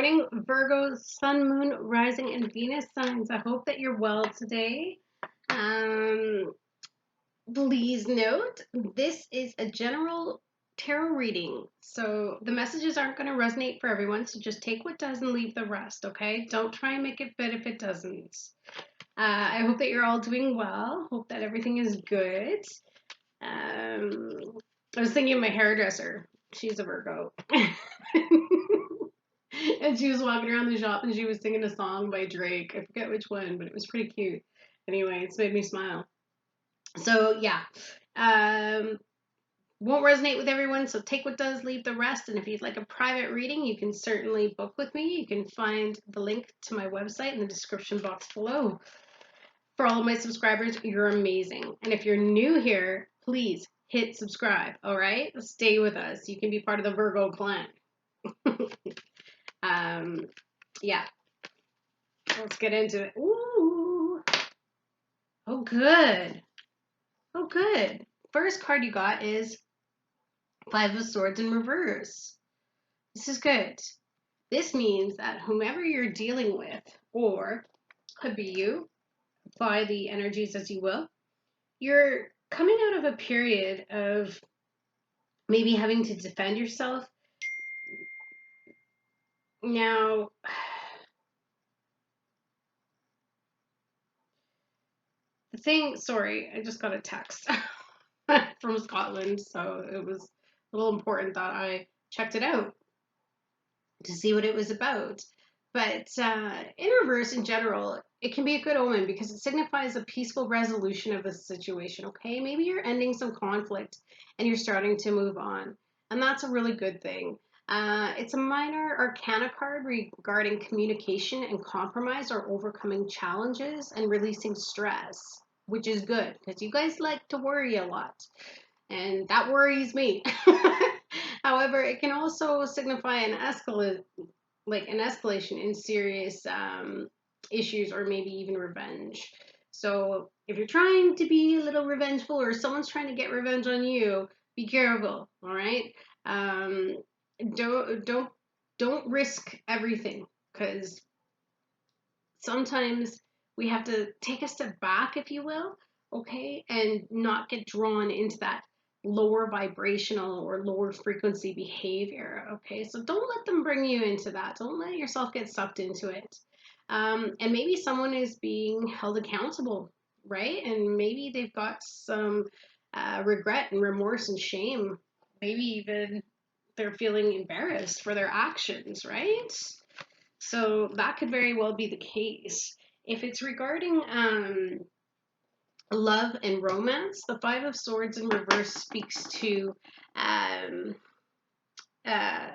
morning, Virgo, Sun, Moon, Rising, and Venus signs. I hope that you're well today. Um, Please note, this is a general tarot reading, so the messages aren't going to resonate for everyone, so just take what does and leave the rest, okay? Don't try and make it fit if it doesn't. I hope that you're all doing well. Hope that everything is good. I was thinking of my hairdresser. She's a Virgo. And she was walking around the shop and she was singing a song by Drake. I forget which one, but it was pretty cute. Anyway, it's made me smile. So yeah, won't resonate with everyone. So take what does, leave the rest. And if you'd like a private reading, you can certainly book with me. You can find the link to my website in the description box below. For all of my subscribers, you're amazing. And if you're new here, please hit subscribe. All right, stay with us. You can be part of the Virgo clan. Yeah, let's get into it. Ooh. Oh, good. Oh, good. First card you got is Five of Swords in reverse. This is good. This means that whomever you're dealing with, or could be you, apply the energies as you will, you're coming out of a period of maybe having to defend yourself. Now, sorry, I just got a text from Scotland, so it was a little important that I checked it out to see what it was about. But in reverse, in general, it can be a good omen because it signifies a peaceful resolution of the situation, okay? Maybe you're ending some conflict and you're starting to move on, and that's a really good thing. It's a minor arcana card regarding communication and compromise or overcoming challenges and releasing stress, which is good because you guys like to worry a lot, and that worries me. However, it can also signify an escalation in serious issues or maybe even revenge. So if you're trying to be a little revengeful or someone's trying to get revenge on you, be careful. All right. Um, don't risk everything, because sometimes we have to take a step back, if you will, okay, and not get drawn into that lower vibrational or lower frequency behavior, okay? So don't let them bring you into that. Don't let yourself get sucked into it. And maybe someone is being held accountable, right? And maybe they've got some regret and remorse and shame. Maybe even they're feeling embarrassed for their actions, right? So that could very well be the case. If it's regarding love and romance, the Five of Swords in reverse speaks to um, uh,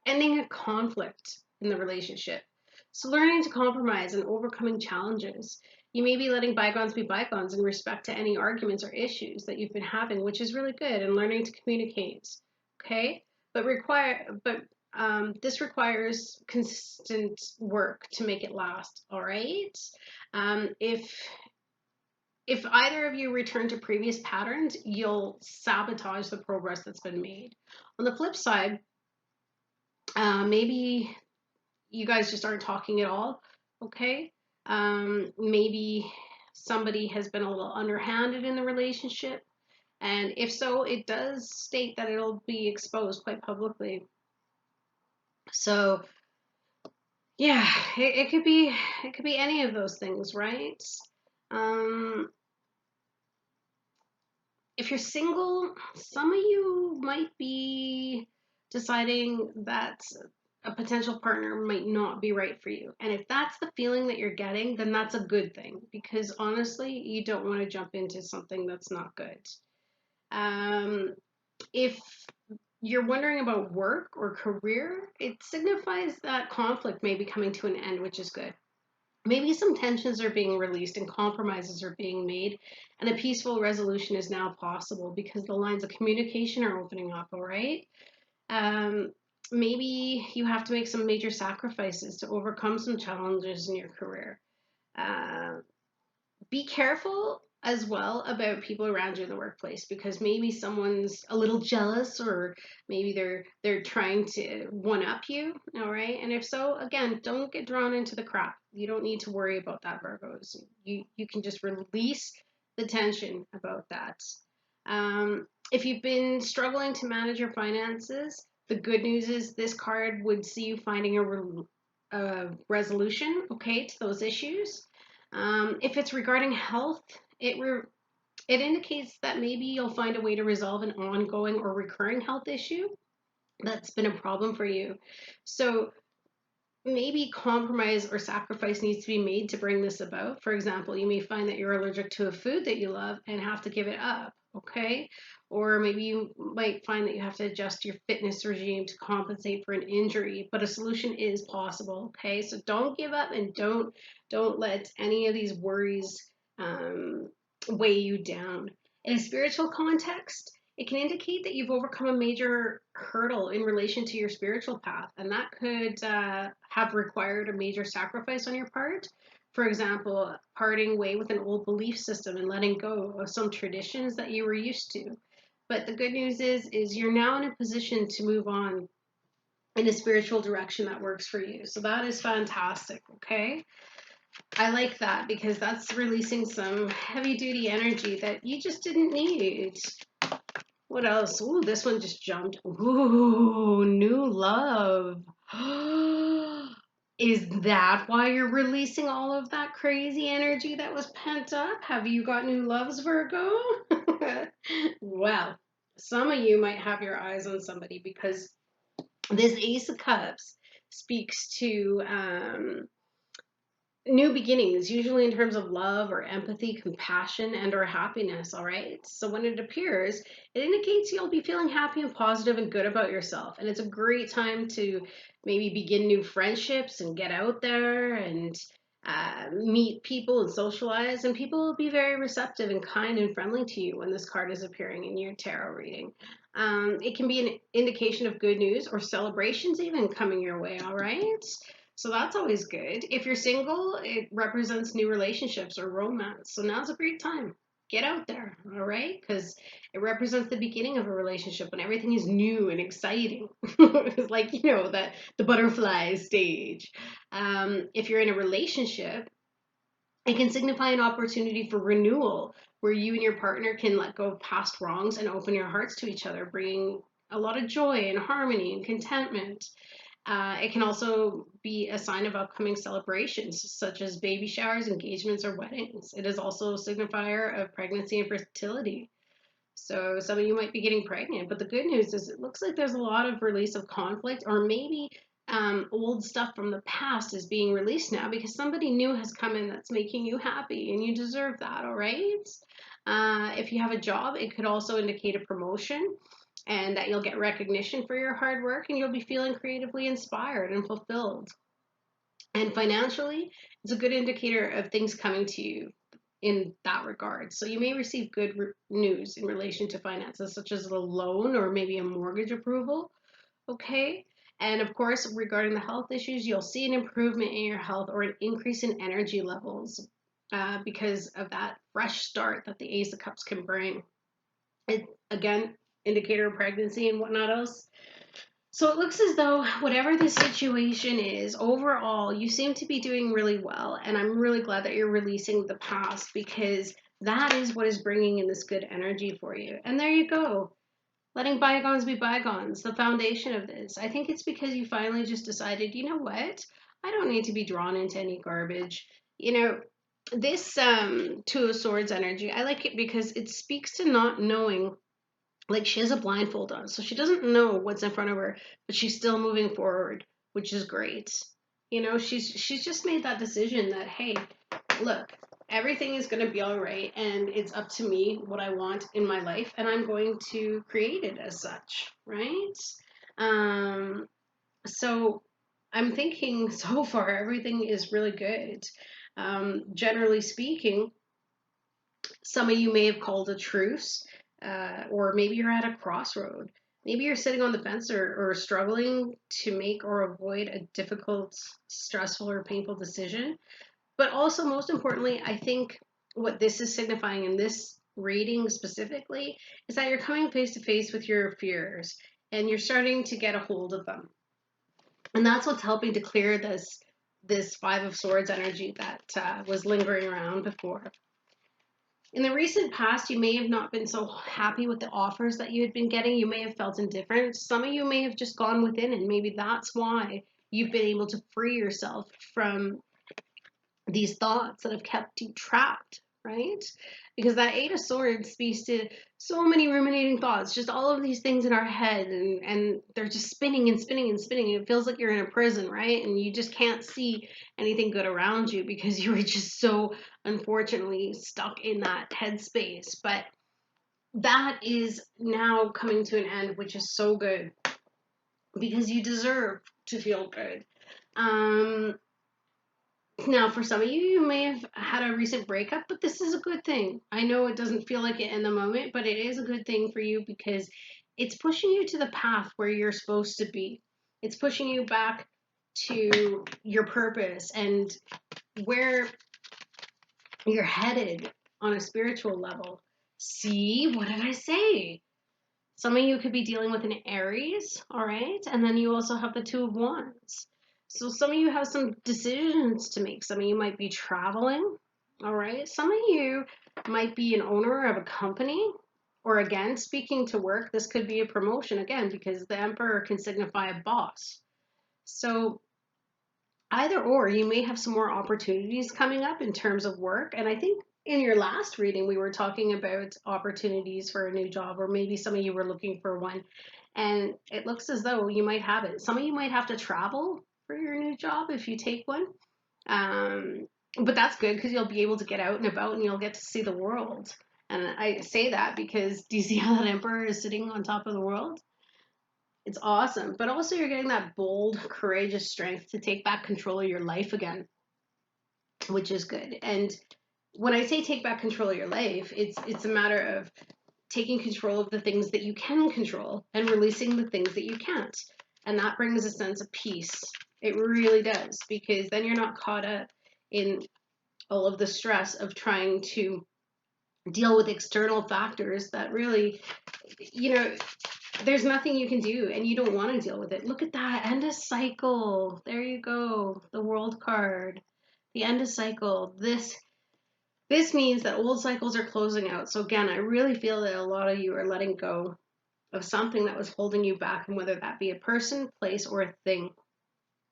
ending a conflict in the relationship. So learning to compromise and overcoming challenges. You may be letting bygones be bygones in respect to any arguments or issues that you've been having, which is really good, and learning to communicate. Okay, but this requires consistent work to make it last. All right. If either of you return to previous patterns, you'll sabotage the progress that's been made. On the flip side, maybe you guys just aren't talking at all, okay? Maybe somebody has been a little underhanded in the relationship, and if so, it does state that it'll be exposed quite publicly. So, yeah, it could be any of those things, right? If you're single, some of you might be deciding that a potential partner might not be right for you. And if that's the feeling that you're getting, then that's a good thing, because honestly, you don't want to jump into something that's not good. If you're wondering about work or career, it signifies that conflict may be coming to an end, which is good. Maybe some tensions are being released and compromises are being made, and a peaceful resolution is now possible because the lines of communication are opening up, all right? Maybe you have to make some major sacrifices to overcome some challenges in your career. Be careful as well about people around you in the workplace, because maybe someone's a little jealous, or maybe they're trying to one up you. All right, and if so, again, don't get drawn into the crap. You don't need to worry about that, Virgos. You can just release the tension about that. If you've been struggling to manage your finances, the good news is this card would see you finding a resolution, okay, to those issues. If it's regarding health, it indicates that maybe you'll find a way to resolve an ongoing or recurring health issue that's been a problem for you. So maybe compromise or sacrifice needs to be made to bring this about. For example, you may find that you're allergic to a food that you love and have to give it up, okay? Or maybe you might find that you have to adjust your fitness regime to compensate for an injury, but a solution is possible, okay? So don't give up, and don't let any of these worries weigh you down. In a spiritual context, it can indicate that you've overcome a major hurdle in relation to your spiritual path, and that could have required a major sacrifice on your part. For example, parting way with an old belief system and letting go of some traditions that you were used to. But the good news is you're now in a position to move on in a spiritual direction that works for you. So that is fantastic, okay? I like that because that's releasing some heavy duty energy that you just didn't need. What else? Ooh, this one just jumped. Ooh, new love. Is that why you're releasing all of that crazy energy that was pent up? Have you got new loves, Virgo? Well, some of you might have your eyes on somebody, because this Ace of Cups speaks to new beginnings, usually in terms of love or empathy, compassion, and or happiness. All right, so when it appears, it indicates you'll be feeling happy and positive and good about yourself, and it's a great time to maybe begin new friendships and get out there and meet people and socialize, and people will be very receptive and kind and friendly to you when this card is appearing in your tarot reading. It can be an indication of good news or celebrations even coming your way. All right, so that's always good. If you're single, it represents new relationships or romance. So now's a great time. Get out there, all right? Because it represents the beginning of a relationship when everything is new and exciting. It's like, that the butterfly stage. If you're in a relationship, it can signify an opportunity for renewal where you and your partner can let go of past wrongs and open your hearts to each other, bringing a lot of joy and harmony and contentment. It can also be a sign of upcoming celebrations, such as baby showers, engagements, or weddings. It is also a signifier of pregnancy and fertility. So some of you might be getting pregnant, but the good news is it looks like there's a lot of release of conflict, or maybe old stuff from the past is being released now because somebody new has come in that's making you happy, and you deserve that, all right? If you have a job, it could also indicate a promotion, and that you'll get recognition for your hard work, and you'll be feeling creatively inspired and fulfilled. And financially, it's a good indicator of things coming to you in that regard. So you may receive good news in relation to finances, such as a loan or maybe a mortgage approval. Okay. And of course, regarding the health issues, you'll see an improvement in your health or an increase in energy levels because of that fresh start that the Ace of Cups can bring. It, again, indicator of pregnancy and whatnot else. So it looks as though whatever the situation is, overall, you seem to be doing really well. And I'm really glad that you're releasing the past, because that is what is bringing in this good energy for you. And there you go. Letting bygones be bygones, the foundation of this. I think it's because you finally just decided, you know what? I don't need to be drawn into any garbage. This Two of Swords energy, I like it because it speaks to not knowing. Like, she has a blindfold on, so she doesn't know what's in front of her, but she's still moving forward, which is great. She's just made that decision that, hey, look, everything is going to be all right, and it's up to me what I want in my life, and I'm going to create it as such, right? Um, so I'm thinking so far everything is really good. Generally speaking, some of you may have called a truce, or maybe you're at a crossroad. Maybe you're sitting on the fence, or struggling to make or avoid a difficult, stressful, or painful decision. But also, most importantly, I think what this is signifying in this reading specifically is that you're coming face to face with your fears and you're starting to get a hold of them. And that's what's helping to clear this Five of Swords energy that was lingering around before. In the recent past, you may have not been so happy with the offers that you had been getting. You may have felt indifferent. Some of you may have just gone within, and maybe that's why you've been able to free yourself from these thoughts that have kept you trapped, right? Because that Eight of Swords speaks to so many ruminating thoughts, just all of these things in our head, and they're just spinning and spinning and spinning. It feels like you're in a prison, right? And you just can't see anything good around you because you were just so unfortunately stuck in that headspace. But that is now coming to an end, which is so good because you deserve to feel good. Um, Now, for some of you, you may have had a recent breakup, but this is a good thing. I know it doesn't feel like it in the moment, but it is a good thing for you because it's pushing you to the path where you're supposed to be. It's pushing you back to your purpose and where you're headed on a spiritual level. See, what did I say? Some of you could be dealing with an Aries, all right? And then you also have the Two of Wands. So some of you have some decisions to make. Some of you might be traveling, all right? Some of you might be an owner of a company, or again, speaking to work, this could be a promotion again because the Emperor can signify a boss. So either or, you may have some more opportunities coming up in terms of work. And I think in your last reading, we were talking about opportunities for a new job, or maybe some of you were looking for one. And it looks as though you might have it. Some of you might have to travel for your new job if you take one. But that's good because you'll be able to get out and about and you'll get to see the world. And I say that because do you see how that emperor is sitting on top of the world? It's awesome. But also you're getting that bold, courageous strength to take back control of your life again, which is good. And when I say take back control of your life, it's a matter of taking control of the things that you can control and releasing the things that you can't. And that brings a sense of peace. It really does, because then you're not caught up in all of the stress of trying to deal with external factors that really, you know, there's nothing you can do and you don't want to deal with it. Look at that. End of cycle. There you go. The world card. The end of cycle. This means that old cycles are closing out. So again, I really feel that a lot of you are letting go of something that was holding you back, and whether that be a person, place, or a thing.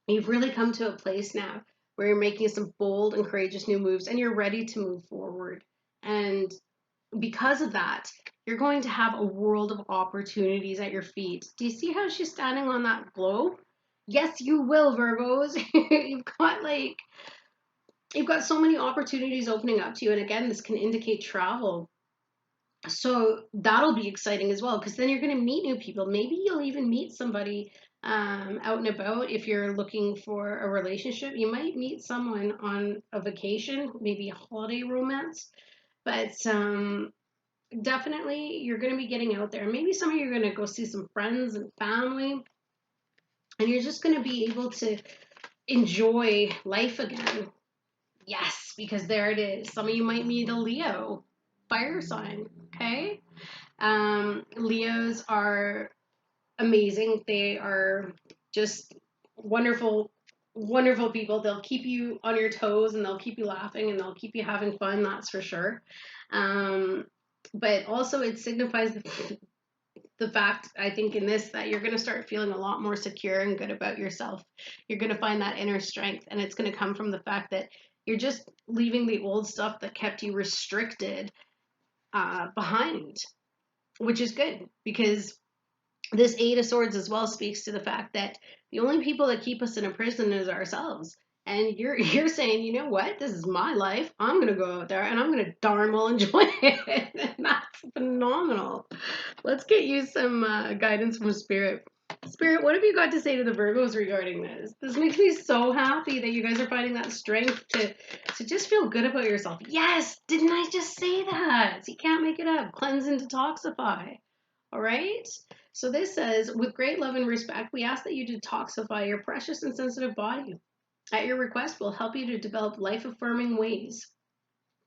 You've really come to a place now where you're making some bold and courageous new moves and you're ready to move forward. And because of that, you're going to have a world of opportunities at your feet. Do you see how she's standing on that globe? Yes, you will, Virgos. You've got so many opportunities opening up to you. And again, this can indicate travel. So that'll be exciting as well, because then you're going to meet new people. Maybe you'll even meet somebody out and about. If you're looking for a relationship, you might meet someone on a vacation, maybe a holiday romance. But definitely you're going to be getting out there. Maybe some of you are going to go see some friends and family, and you're just going to be able to enjoy life again. Yes, because there it is. Some of you might meet a Leo fire sign, okay? Leos are amazing. They are just wonderful, wonderful people. They'll keep you on your toes and they'll keep you laughing and they'll keep you having fun, that's for sure. But also it signifies the fact, I think, in this, that you're going to start feeling a lot more secure and good about yourself. You're going to find that inner strength, and it's going to come from the fact that you're just leaving the old stuff that kept you restricted behind, which is good, because this Eight of Swords as well speaks to the fact that the only people that keep us in a prison is ourselves. And you're saying, you know what? This is my life. I'm gonna go out there and I'm gonna darn well enjoy it. And that's phenomenal. Let's get you some guidance from Spirit. Spirit, what have you got to say to the Virgos regarding this? This makes me so happy that you guys are finding that strength to just feel good about yourself. Yes, didn't I just say that? You can't make it up. Cleanse and detoxify. All right? So this says, with great love and respect, we ask that you detoxify your precious and sensitive body. At your request, we'll help you to develop life-affirming ways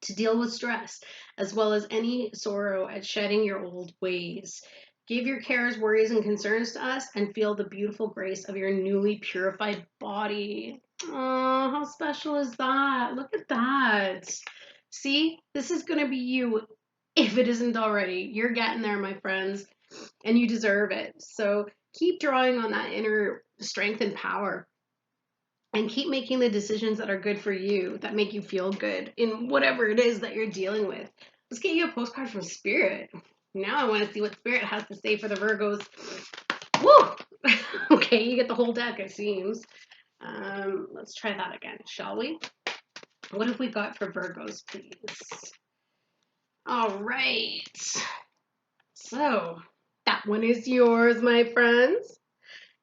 to deal with stress, as well as any sorrow at shedding your old ways. Give your cares, worries, and concerns to us and feel the beautiful grace of your newly purified body. Oh, how special is that? Look at that. See, this is going to be you if it isn't already. You're getting there, my friends, and you deserve it. So keep drawing on that inner strength and power and keep making the decisions that are good for you, that make you feel good in whatever it is that you're dealing with. Let's get you a postcard from Spirit. Now I want to see what Spirit has to say for the Virgos. Woo! Okay, you get the whole deck, it seems. Let's try that again, shall we? What have we got for Virgos, please? All right. So, that one is yours, my friends.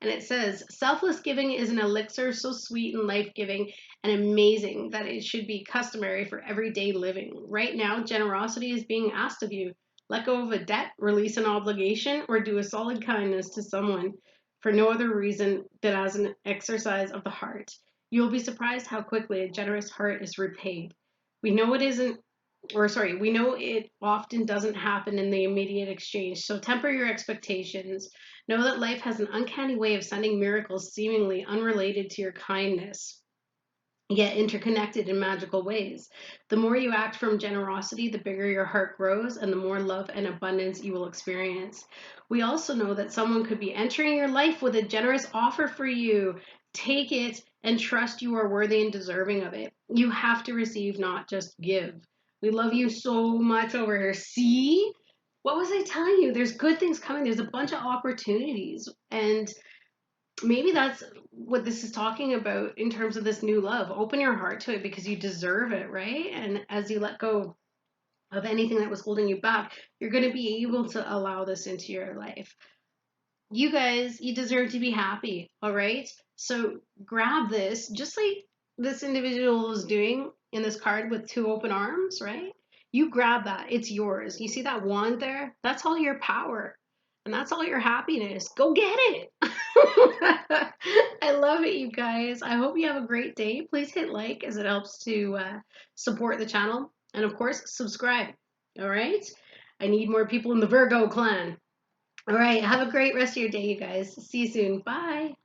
And it says, selfless giving is an elixir so sweet and life-giving and amazing that it should be customary for everyday living. Right now, generosity is being asked of you. Let go of a debt, release an obligation, or do a solid kindness to someone for no other reason than as an exercise of the heart. You will be surprised how quickly a generous heart is repaid. We know it isn't we know it often doesn't happen in the immediate exchange, so temper your expectations. Know that life has an uncanny way of sending miracles seemingly unrelated to your kindness, yet interconnected in magical ways. The more you act from generosity, the bigger your heart grows and the more love and abundance you will experience. We also know that someone could be entering your life with a generous offer for you. Take it and trust you are worthy and deserving of it. You have to receive, not just give. We love you so much over here. See? What was I telling you? There's good things coming. There's a bunch of opportunities. And maybe that's what this is talking about in terms of this new love. Open your heart to it because you deserve it, right? And as you let go of anything that was holding you back, you're going to be able to allow this into your life. You guys, you deserve to be happy, all right? So grab this, just like this individual is doing in this card with two open arms, right? You grab that, it's yours. You see that wand there? That's all your power. And that's all your happiness. Go get it. I love it, you guys. I hope you have a great day. Please hit like as it helps to support the channel. And of course, subscribe. All right? I need more people in the Virgo clan. All right. Have a great rest of your day, you guys. See you soon. Bye.